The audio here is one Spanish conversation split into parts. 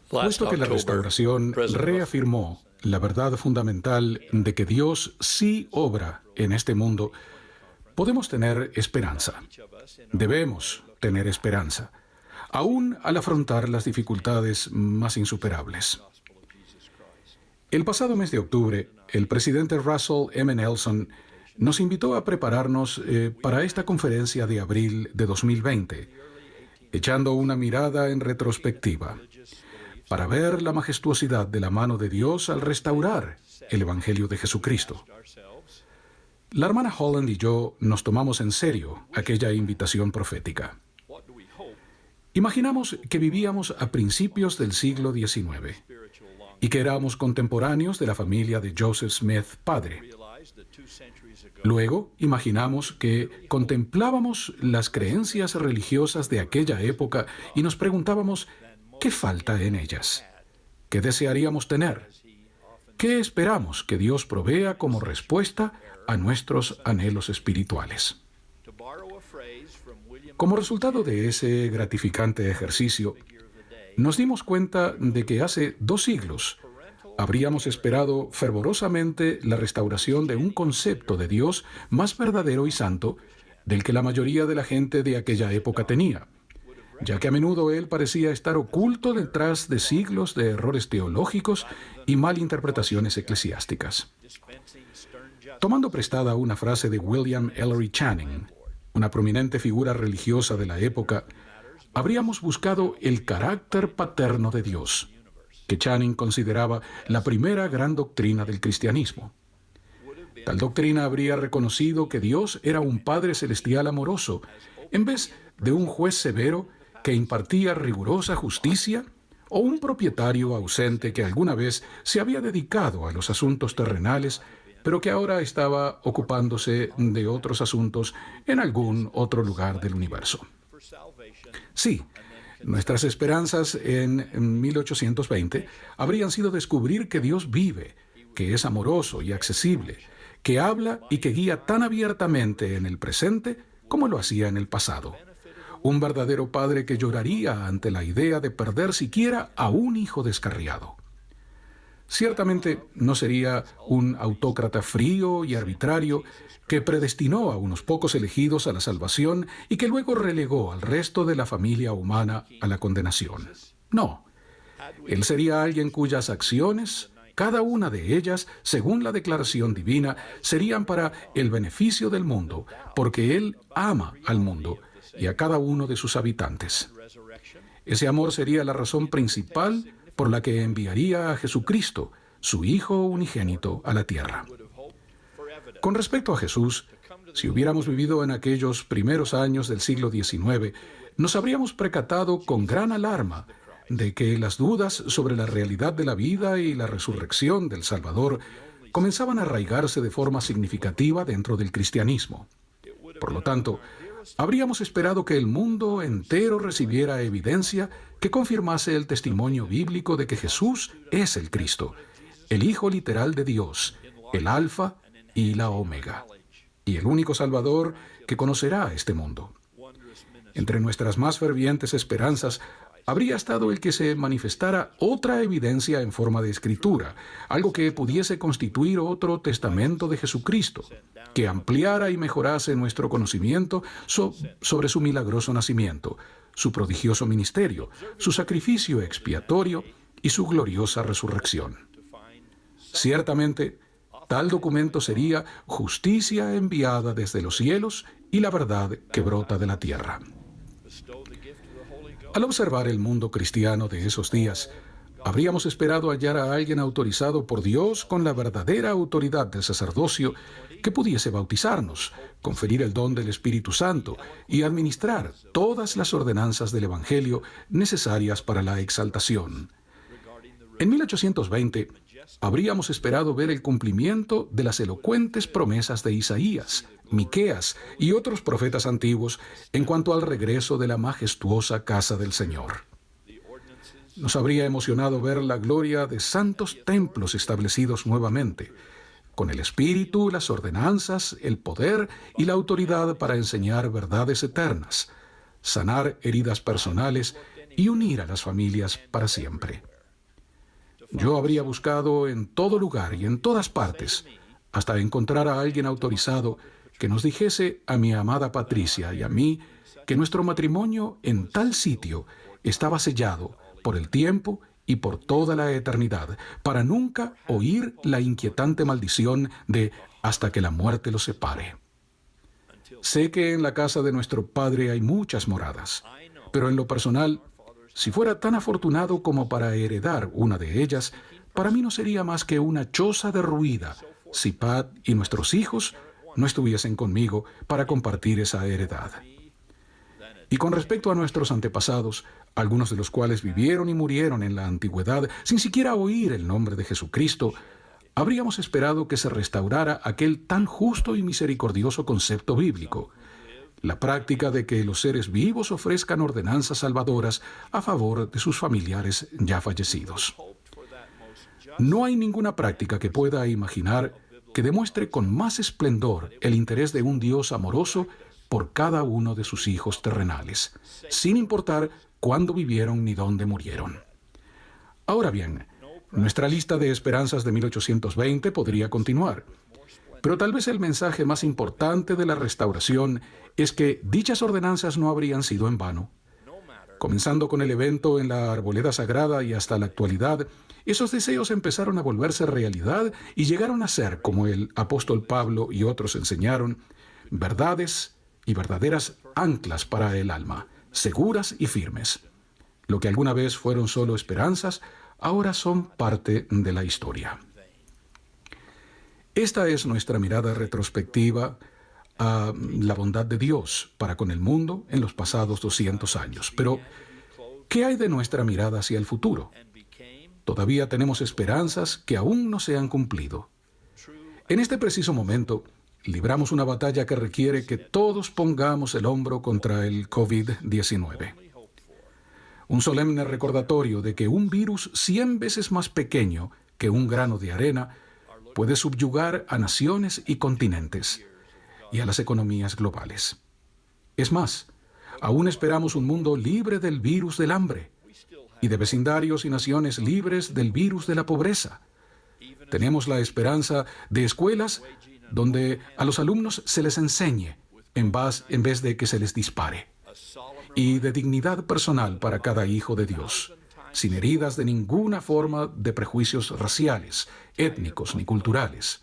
Puesto que la restauración reafirmó la verdad fundamental de que Dios sí obra en este mundo, podemos tener esperanza. Debemos tener esperanza, aún al afrontar las dificultades más insuperables. El pasado mes de octubre, el presidente Russell M. Nelson nos invitó a prepararnos para esta conferencia de abril de 2020, echando una mirada en retrospectiva, para ver la majestuosidad de la mano de Dios al restaurar el Evangelio de Jesucristo. La hermana Holland y yo nos tomamos en serio aquella invitación profética. Imaginamos que vivíamos a principios del siglo XIX y que éramos contemporáneos de la familia de Joseph Smith, padre. Luego, imaginamos que contemplábamos las creencias religiosas de aquella época y nos preguntábamos, ¿qué falta en ellas? ¿Qué desearíamos tener? ¿Qué esperamos que Dios provea como respuesta a nuestros anhelos espirituales? Como resultado de ese gratificante ejercicio, nos dimos cuenta de que hace 2 siglos habríamos esperado fervorosamente la restauración de un concepto de Dios más verdadero y santo del que la mayoría de la gente de aquella época tenía, ya que a menudo él parecía estar oculto detrás de siglos de errores teológicos y malinterpretaciones eclesiásticas. Tomando prestada una frase de William Ellery Channing, una prominente figura religiosa de la época, habríamos buscado el carácter paterno de Dios, que Channing consideraba la primera gran doctrina del cristianismo. Tal doctrina habría reconocido que Dios era un Padre celestial amoroso, en vez de un juez severo que impartía rigurosa justicia, o un propietario ausente que alguna vez se había dedicado a los asuntos terrenales, pero que ahora estaba ocupándose de otros asuntos en algún otro lugar del universo. Sí, nuestras esperanzas en 1820 habrían sido descubrir que Dios vive, que es amoroso y accesible, que habla y que guía tan abiertamente en el presente como lo hacía en el pasado. Un verdadero padre que lloraría ante la idea de perder siquiera a un hijo descarriado. Ciertamente no sería un autócrata frío y arbitrario que predestinó a unos pocos elegidos a la salvación y que luego relegó al resto de la familia humana a la condenación. No, él sería alguien cuyas acciones, cada una de ellas, según la declaración divina, serían para el beneficio del mundo, porque él ama al mundo y a cada uno de sus habitantes. Ese amor sería la razón principal por la que enviaría a Jesucristo, su Hijo unigénito, a la tierra. Con respecto a Jesús, si hubiéramos vivido en aquellos primeros años del siglo XIX, nos habríamos percatado con gran alarma de que las dudas sobre la realidad de la vida y la resurrección del Salvador comenzaban a arraigarse de forma significativa dentro del cristianismo. Por lo tanto, habríamos esperado que el mundo entero recibiera evidencia que confirmase el testimonio bíblico de que Jesús es el Cristo, el Hijo literal de Dios, el Alfa y la Omega, y el único Salvador que conocerá este mundo. Entre nuestras más fervientes esperanzas habría estado el que se manifestara otra evidencia en forma de escritura, algo que pudiese constituir otro testamento de Jesucristo, que ampliara y mejorase nuestro conocimiento sobre su milagroso nacimiento, su prodigioso ministerio, su sacrificio expiatorio y su gloriosa resurrección. Ciertamente, tal documento sería justicia enviada desde los cielos y la verdad que brota de la tierra. Al observar el mundo cristiano de esos días, habríamos esperado hallar a alguien autorizado por Dios con la verdadera autoridad del sacerdocio que pudiese bautizarnos, conferir el don del Espíritu Santo y administrar todas las ordenanzas del Evangelio necesarias para la exaltación. En 1820, habríamos esperado ver el cumplimiento de las elocuentes promesas de Isaías, Miqueas y otros profetas antiguos en cuanto al regreso de la majestuosa casa del Señor. Nos habría emocionado ver la gloria de santos templos establecidos nuevamente, con el espíritu, las ordenanzas, el poder y la autoridad para enseñar verdades eternas, sanar heridas personales y unir a las familias para siempre. Yo habría buscado en todo lugar y en todas partes, hasta encontrar a alguien autorizado que nos dijese a mi amada Patricia y a mí que nuestro matrimonio en tal sitio estaba sellado por el tiempo y por toda la eternidad, para nunca oír la inquietante maldición de hasta que la muerte los separe. Sé que en la casa de nuestro Padre hay muchas moradas, pero en lo personal, si fuera tan afortunado como para heredar una de ellas, para mí no sería más que una choza derruida si Pat y nuestros hijos no estuviesen conmigo para compartir esa heredad. Y con respecto a nuestros antepasados, algunos de los cuales vivieron y murieron en la antigüedad sin siquiera oír el nombre de Jesucristo, habríamos esperado que se restaurara aquel tan justo y misericordioso concepto bíblico, la práctica de que los seres vivos ofrezcan ordenanzas salvadoras a favor de sus familiares ya fallecidos. No hay ninguna práctica que pueda imaginar que demuestre con más esplendor el interés de un Dios amoroso por cada uno de sus hijos terrenales, sin importar cuándo vivieron ni dónde murieron. Ahora bien, nuestra lista de esperanzas de 1820 podría continuar, pero tal vez el mensaje más importante de la restauración es que dichas ordenanzas no habrían sido en vano. Comenzando con el evento en la Arboleda Sagrada y hasta la actualidad, esos deseos empezaron a volverse realidad y llegaron a ser, como el apóstol Pablo y otros enseñaron, verdades y verdaderas anclas para el alma, seguras y firmes. Lo que alguna vez fueron solo esperanzas, ahora son parte de la historia. Esta es nuestra mirada retrospectiva a la bondad de Dios para con el mundo en los pasados 200 años. Pero, ¿qué hay de nuestra mirada hacia el futuro? Todavía tenemos esperanzas que aún no se han cumplido. En este preciso momento, libramos una batalla que requiere que todos pongamos el hombro contra el COVID-19. Un solemne recordatorio de que un virus 100 veces más pequeño que un grano de arena puede subyugar a naciones y continentes y a las economías globales. Es más, aún esperamos un mundo libre del virus del hambre y de vecindarios y naciones libres del virus de la pobreza. Tenemos la esperanza de escuelas donde a los alumnos se les enseñe en vez de que se les dispare, y de dignidad personal para cada hijo de Dios, sin heridas de ninguna forma de prejuicios raciales, étnicos ni culturales.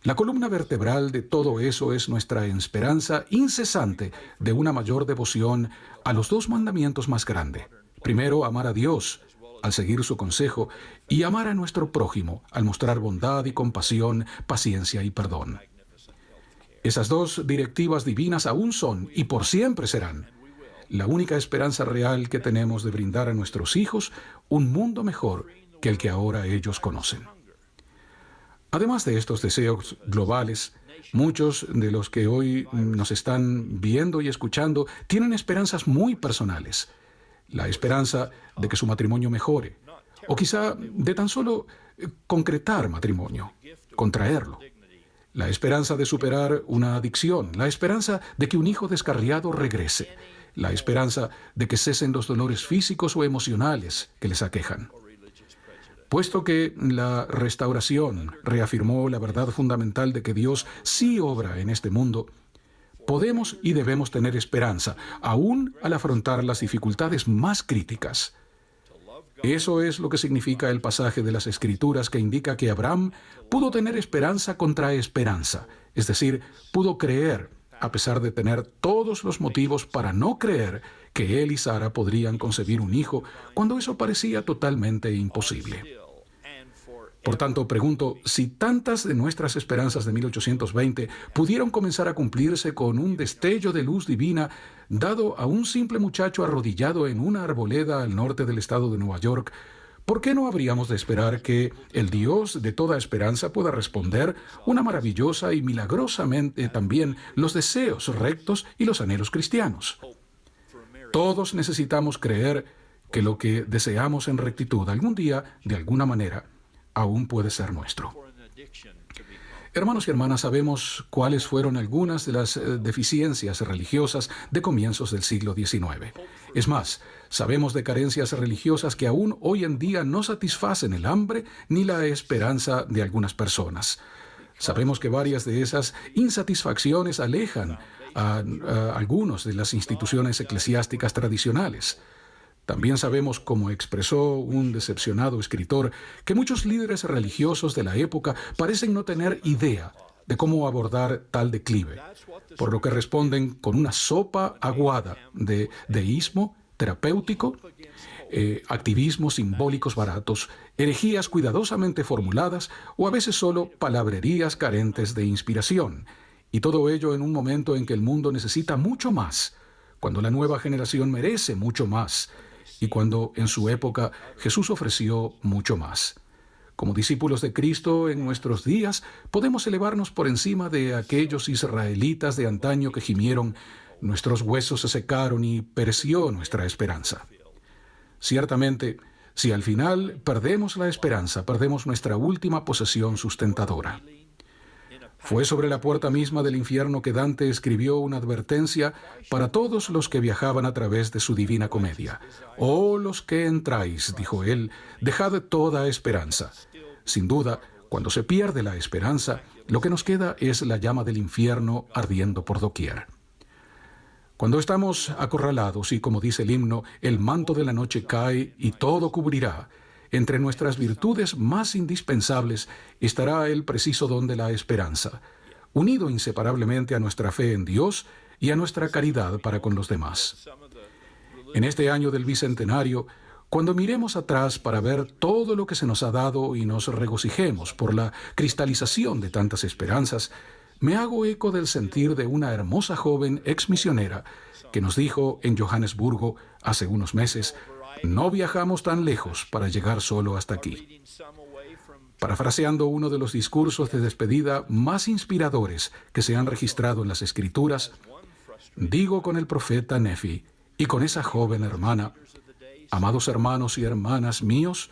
La columna vertebral de todo eso es nuestra esperanza incesante de una mayor devoción a los dos mandamientos más grandes. Primero, amar a Dios al seguir su consejo, y amar a nuestro prójimo al mostrar bondad y compasión, paciencia y perdón. Esas dos directivas divinas aún son, y por siempre serán, la única esperanza real que tenemos de brindar a nuestros hijos un mundo mejor que el que ahora ellos conocen. Además de estos deseos globales, muchos de los que hoy nos están viendo y escuchando tienen esperanzas muy personales. La esperanza de que su matrimonio mejore, o quizá de tan solo concretar matrimonio, contraerlo. La esperanza de superar una adicción, la esperanza de que un hijo descarriado regrese, la esperanza de que cesen los dolores físicos o emocionales que les aquejan. Puesto que la restauración reafirmó la verdad fundamental de que Dios sí obra en este mundo, podemos y debemos tener esperanza, aún al afrontar las dificultades más críticas. Eso es lo que significa el pasaje de las Escrituras que indica que Abraham pudo tener esperanza contra esperanza, es decir, pudo creer, a pesar de tener todos los motivos para no creer que él y Sara podrían concebir un hijo cuando eso parecía totalmente imposible. Por tanto, pregunto, si tantas de nuestras esperanzas de 1820 pudieron comenzar a cumplirse con un destello de luz divina dado a un simple muchacho arrodillado en una arboleda al norte del estado de Nueva York, ¿por qué no habríamos de esperar que el Dios de toda esperanza pueda responder una maravillosa y milagrosamente también los deseos rectos y los anhelos cristianos? Todos necesitamos creer que lo que deseamos en rectitud algún día, de alguna manera, aún puede ser nuestro. Hermanos y hermanas, sabemos cuáles fueron algunas de las deficiencias religiosas de comienzos del siglo XIX. Es más, sabemos de carencias religiosas que aún hoy en día no satisfacen el hambre ni la esperanza de algunas personas. Sabemos que varias de esas insatisfacciones alejan a algunos de las instituciones eclesiásticas tradicionales. También sabemos, como expresó un decepcionado escritor, que muchos líderes religiosos de la época parecen no tener idea de cómo abordar tal declive, por lo que responden con una sopa aguada de deísmo terapéutico, activismos simbólicos baratos, herejías cuidadosamente formuladas o a veces solo palabrerías carentes de inspiración. Y todo ello en un momento en que el mundo necesita mucho más, cuando la nueva generación merece mucho más y cuando en su época Jesús ofreció mucho más. Como discípulos de Cristo en nuestros días, podemos elevarnos por encima de aquellos israelitas de antaño que gimieron: nuestros huesos se secaron y pereció nuestra esperanza. Ciertamente, si al final perdemos la esperanza, perdemos nuestra última posesión sustentadora. Fue sobre la puerta misma del infierno que Dante escribió una advertencia para todos los que viajaban a través de su Divina Comedia. «Oh, los que entráis», dijo él, «dejad toda esperanza». Sin duda, cuando se pierde la esperanza, lo que nos queda es la llama del infierno ardiendo por doquier. Cuando estamos acorralados y, como dice el himno, el manto de la noche cae y todo cubrirá, entre nuestras virtudes más indispensables estará el preciso don de la esperanza, unido inseparablemente a nuestra fe en Dios y a nuestra caridad para con los demás. En este año del Bicentenario, cuando miremos atrás para ver todo lo que se nos ha dado y nos regocijemos por la cristalización de tantas esperanzas, me hago eco del sentir de una hermosa joven exmisionera que nos dijo en Johannesburgo hace unos meses: «No viajamos tan lejos para llegar solo hasta aquí». Parafraseando uno de los discursos de despedida más inspiradores que se han registrado en las Escrituras, digo con el profeta Nefi y con esa joven hermana: «Amados hermanos y hermanas míos,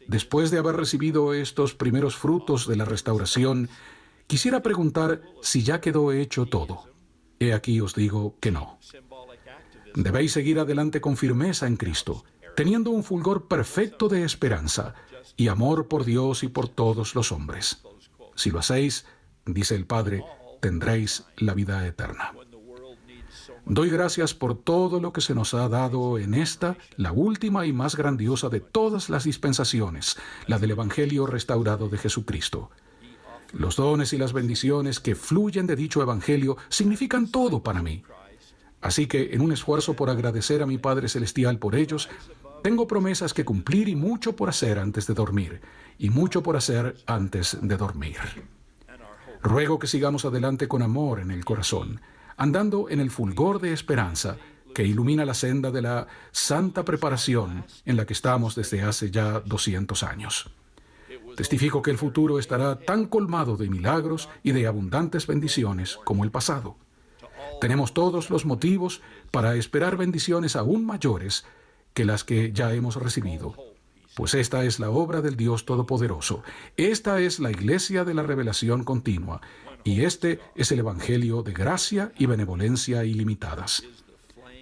después de haber recibido estos primeros frutos de la restauración, quisiera preguntar si ya quedó hecho todo. He aquí os digo que no. Debéis seguir adelante con firmeza en Cristo, teniendo un fulgor perfecto de esperanza y amor por Dios y por todos los hombres. Si lo hacéis, dice el Padre, tendréis la vida eterna». Doy gracias por todo lo que se nos ha dado en esta, la última y más grandiosa de todas las dispensaciones, la del Evangelio restaurado de Jesucristo. Los dones y las bendiciones que fluyen de dicho Evangelio significan todo para mí. Así que, en un esfuerzo por agradecer a mi Padre Celestial por ellos, tengo promesas que cumplir y mucho por hacer antes de dormir, y mucho por hacer antes de dormir. Ruego que sigamos adelante con amor en el corazón, andando en el fulgor de esperanza que ilumina la senda de la santa preparación en la que estamos desde hace ya 200 años. Testifico que el futuro estará tan colmado de milagros y de abundantes bendiciones como el pasado. Tenemos todos los motivos para esperar bendiciones aún mayores que las que ya hemos recibido, pues esta es la obra del Dios Todopoderoso. Esta es la Iglesia de la Revelación Continua, y este es el Evangelio de gracia y benevolencia ilimitadas.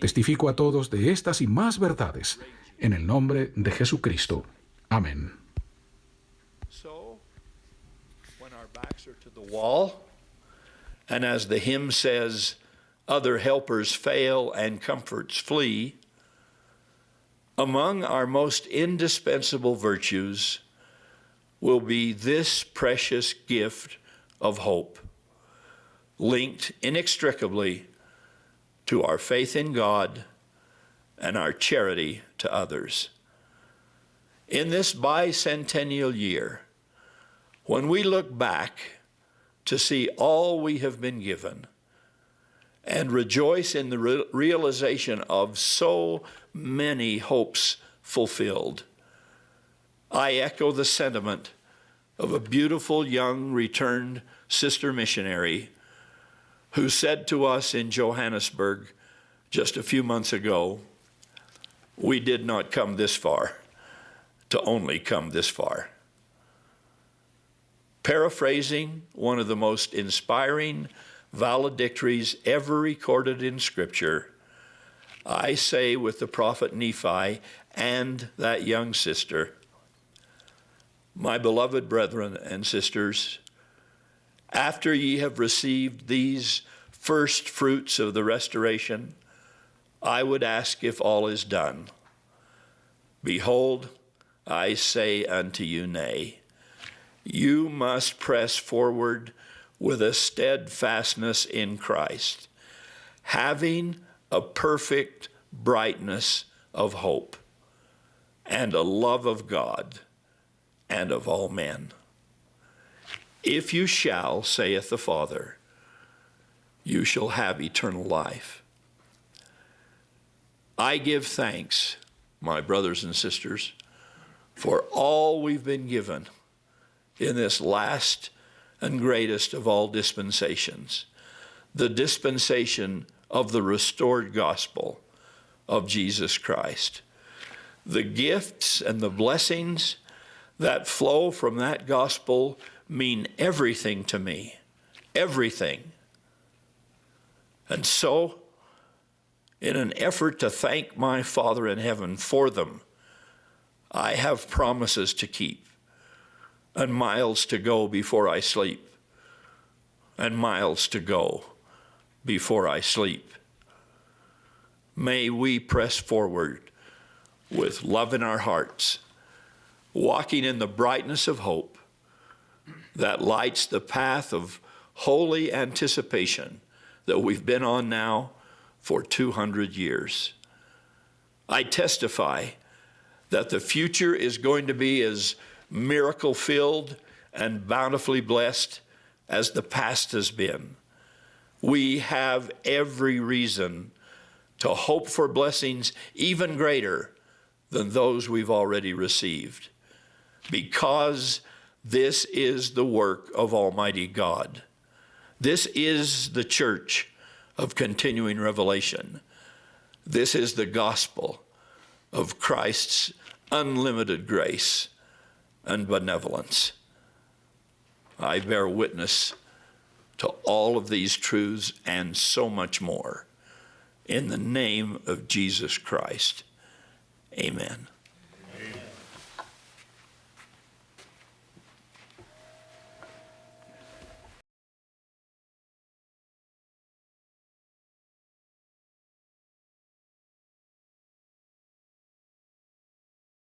Testifico a todos de estas y más verdades, en el nombre de Jesucristo. Amén. When our backs are to the wall, and as the hymn says, other helpers fail and comforts flee, among our most indispensable virtues will be this precious gift of hope, linked inextricably to our faith in God and our charity to others. In this bicentennial year, when we look back to see all we have been given and rejoice in the realization of so many hopes fulfilled, I echo the sentiment of a beautiful young returned sister missionary who said to us in Johannesburg just a few months ago, "We did not come this far to only come this far." Paraphrasing one of the most inspiring valedictories ever recorded in Scripture, I say with the prophet Nephi and that young sister, my beloved brethren and sisters, after ye have received these first fruits of the restoration, I would ask if all is done. Behold, I say unto you, nay. You must press forward with a steadfastness in Christ, having a perfect brightness of hope and a love of God and of all men. If you shall, saith the Father, you shall have eternal life. I give thanks, my brothers and sisters, for all we've been given in this last and greatest of all dispensations, the dispensation of the restored gospel of Jesus Christ. The gifts and the blessings that flow from that gospel mean everything to me, everything. And so, in an effort to thank my Father in heaven for them, I have promises to keep, and miles to go before I sleep, and miles to go before I sleep. May we press forward with love in our hearts, walking in the brightness of hope that lights the path of holy anticipation that we've been on now for 200 years. I testify that the future is going to be as miracle-filled and bountifully blessed as the past has been. We have every reason to hope for blessings even greater than those we've already received, because this is the work of Almighty God. This is the church of continuing revelation. This is the gospel of Christ's unlimited grace and benevolence. I bear witness to all of these truths and so much more in the name of Jesus Christ. Amen.